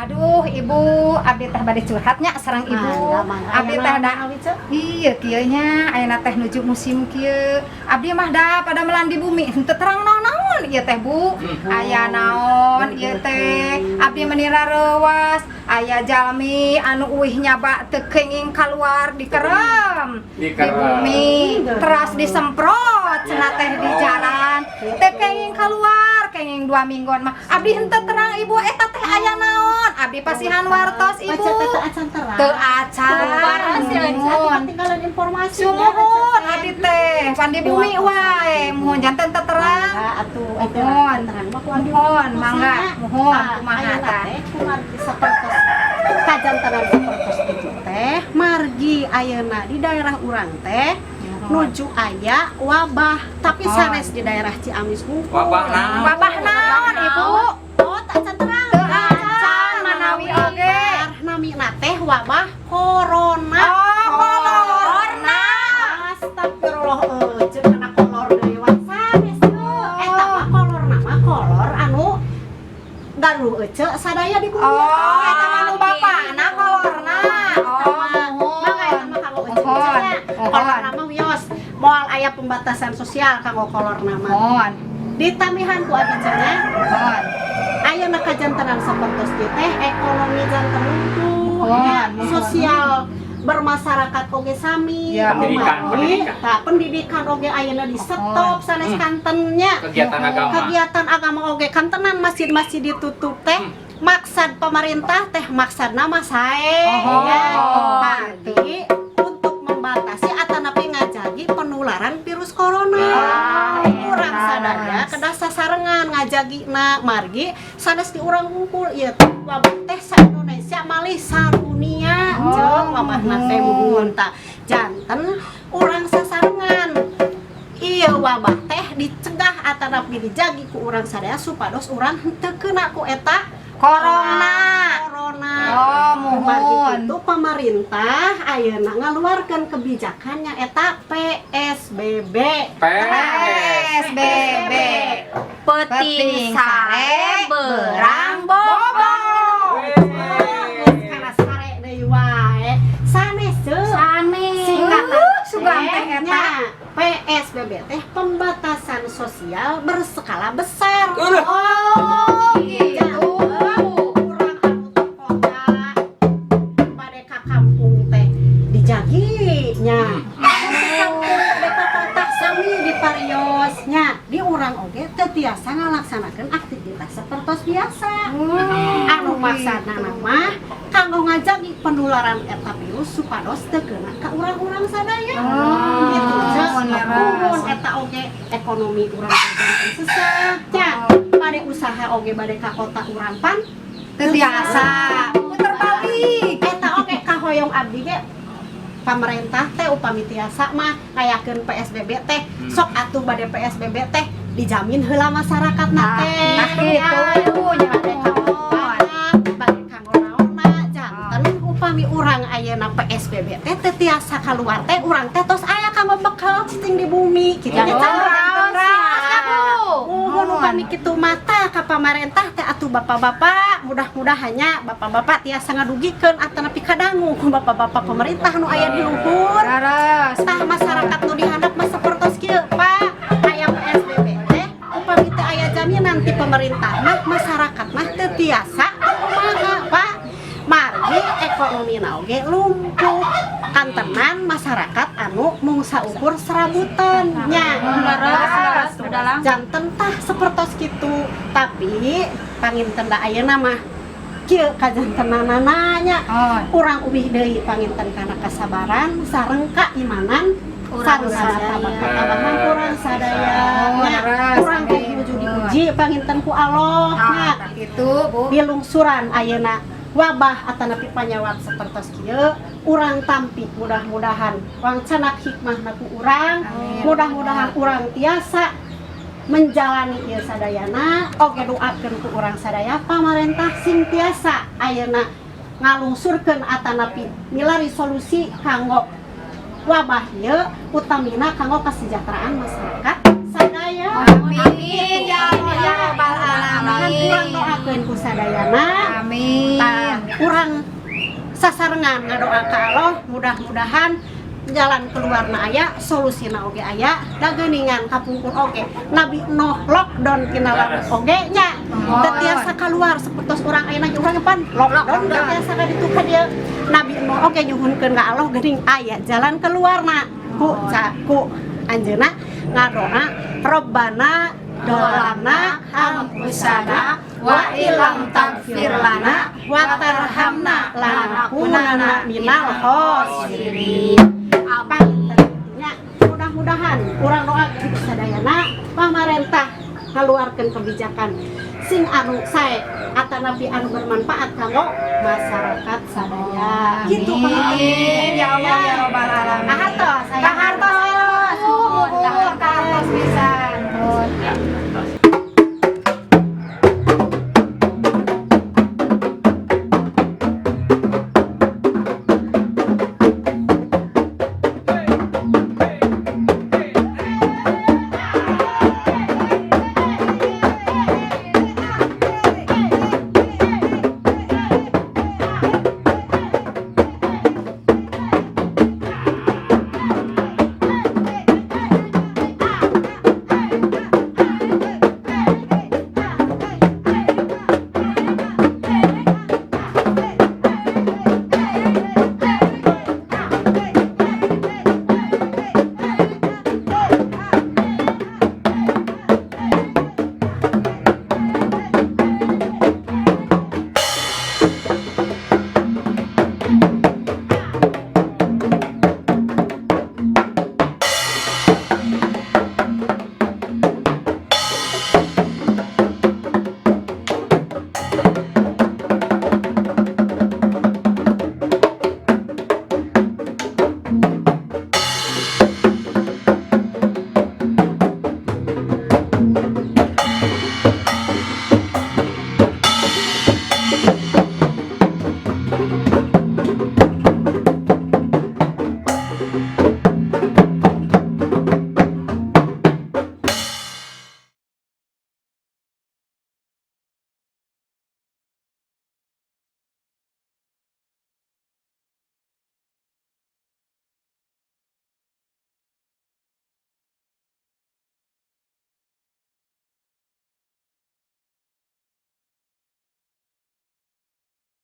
Aduh, Ibu, abdi teh bade curhatnya sareng Ibu. Abdi teh da iya kieu nya ayeuna teh nuju musim kieu. Abdi mah da pada melan di bumi henteu terang naon ieu teh, Bu. Aya naon ieu teh? Abdi menira reuwas, aya jalmi anu uih nyaba teu kenging kaluar di kerem. Di bumi, teras disemprot cenah teh di jalan. Teu kenging kaluar, kenging 2 mingguan mah. Abdi henteu terang Ibu eta teh aya naon? Abdi pasihan wartos Ibu. Teu acan terang. Teu acan. Tinggalan informasi. Sumuhun abdi teh pan di bumi wae. Muhun janten teu terang. Atuh Muhun. Muhun mangga. Muhun kumaha tah. Sapertos kajantaran sapertos itu teh margi ayeuna di daerah urang teh nuju aya wabah tapi sanes di daerah Ciamis hukum. Wabah naon Ibu? Oh, tak acan terang. Teu acan manawi oge. Namina teh wabah corona. Oh, corona. Astagfirullah, ceuk kana kolor deui wan sanes teu. Eta mah kolor nama kolor anu galuh ece sadaya di bumi. Oh, eta mah nu bapana kolorna. Oh, mangga eta mah kanggo ece. Kolor nama wios. Moal aya pembatasan sosial kanggo kolor nama. Mohon. Ditamihan ku abdi cenah. Mohon. Ayeuna kajantenan sapertos ieu teh ekonomi janten lumpuh, Mohon. sosial bermasyarakat oge sami, Ya, pendidikan oge ayeuna di stop sanes kantennya. Kegiatan agama oge kantenan masjid-masjid ditutup teh. Maksad pemerintah teh maksadna mah sae ya. Tapi untuk membatasi atanapi ngajagi penularan virus corona. Urang sadaya kedah sasarengan ngajagina margi sanes di urang ngumpul ieu wabah teh sa Indonesia malih sadunia jeung wabahna teh muhun tah janten urang sasarengan ieu wabah teh dicegah atanapi dijagi ku urang sadaya supados urang henteu kena ku eta corona. Oh, muhun. Itu pemerintah ayeuna ngaluarkeun kebijakannya eta PSBB. PSBB. Peting sare berang bobo. Kana sare deui wae. Sanes teu? Sanes. Singkatan Sugan teh eta. PSBB teh pembatasan sosial berskala besar. Oh, gitu. Urang anu teu kota bade ka kampung teh dijaginya. Bade ka kota sami dipariosnya. Di urang oge teu tiasa ngalaksanakeun aktivitas sapertos biasa. Anu maksudna mah kanggo ngajagi penularan eta virus supados teu kena ka urang-urang sadaya. Gitu. Muhun eta oge ekonomi urang janten sesat nya. Bade usaha oge bade ka kota urang pan Teu biasa. Puter balik. eta oge kahoyong abdi ge pamarentah teh upami tiasa mah ngayakeun PSBB teh sok atuh bade PSBB teh dijamin heula masyarakatna teh. Nah, kitu nya bade kanggo bade kanggo naonna janten upami urang ayeuna PSBB teh teu tiasa kaluar teh urang teh tos aya kanggo bekal cicing di bumi kitu nya Muhun upami kitu mata ka pamarentah teh atuh bapak-bapak mudah-mudahannya bapak-bapak tiasa ngadugikeun atanapi kadangu ku bapak-bapak pemerintah nu aya di luhur. Tah masyarakat nu dihandap mah sapertos kieu Pak aya PSBB teh upami teu aya jaminan ti pemerintah mah masyarakat mah teu tiasa kumaha Pak margi ekonomina oge lumpuh kantenan masyarakat anu mung saukur serabutan nya Leres udah langsung. janten tah sapertos kitu tapi panginten da ayeuna mah kieu kajantenanana nya urang ubih deui panginten kana kasabaran sareng kaimanan sareng sabahan urang sadaya nya urang kudu diuji panginten ku Allah nya Gitu, Bu. dilungsuran ayeuna wabah atanapi panyawat sapertos kieu urang tampi mudah-mudahan wangcanak hikmahna ku urang mudah-mudahan urang tiasa menjalani ieu sadayana oge doakeun ku urang sadaya pamarentah sing tiasa ayeuna ngalungsurkeun atanapi milari solusi kanggo wabah ieu utamina kanggo kasejahteraan masyarakat sadaya. Amin ya rabbal alamin. Urang doakeun ku sadayana. Amin. kurang sasarengan ngadoa ka Allah mudah-mudahan jalan keluar na aya solusina oge aya da geuningan kapungkur oge Nabi Nuh lockdown kinalan oge nya teu tiasa keluar sapertos urang ayeuna ge urang pan lockdown teu tiasa ka ditu ka dieu Nabi Nuh oge nyuhunkeun ka Allah geuning aya jalan keluarna ku anjeunna ngadoa Robbana dolana hampusana wa ilam tagfir lana wa tarhamna lanakunanna minal khosirin. Apa nya mudah-mudahan urang doa kitu sadayana pamarentah ngaluarkeun kebijakan sing anu sae atanapi anu bermanfaat kanggo masyarakat sadaya. Gitu Amin ya Allah ya rabbal alamin. Kahartos Kahartos pisan.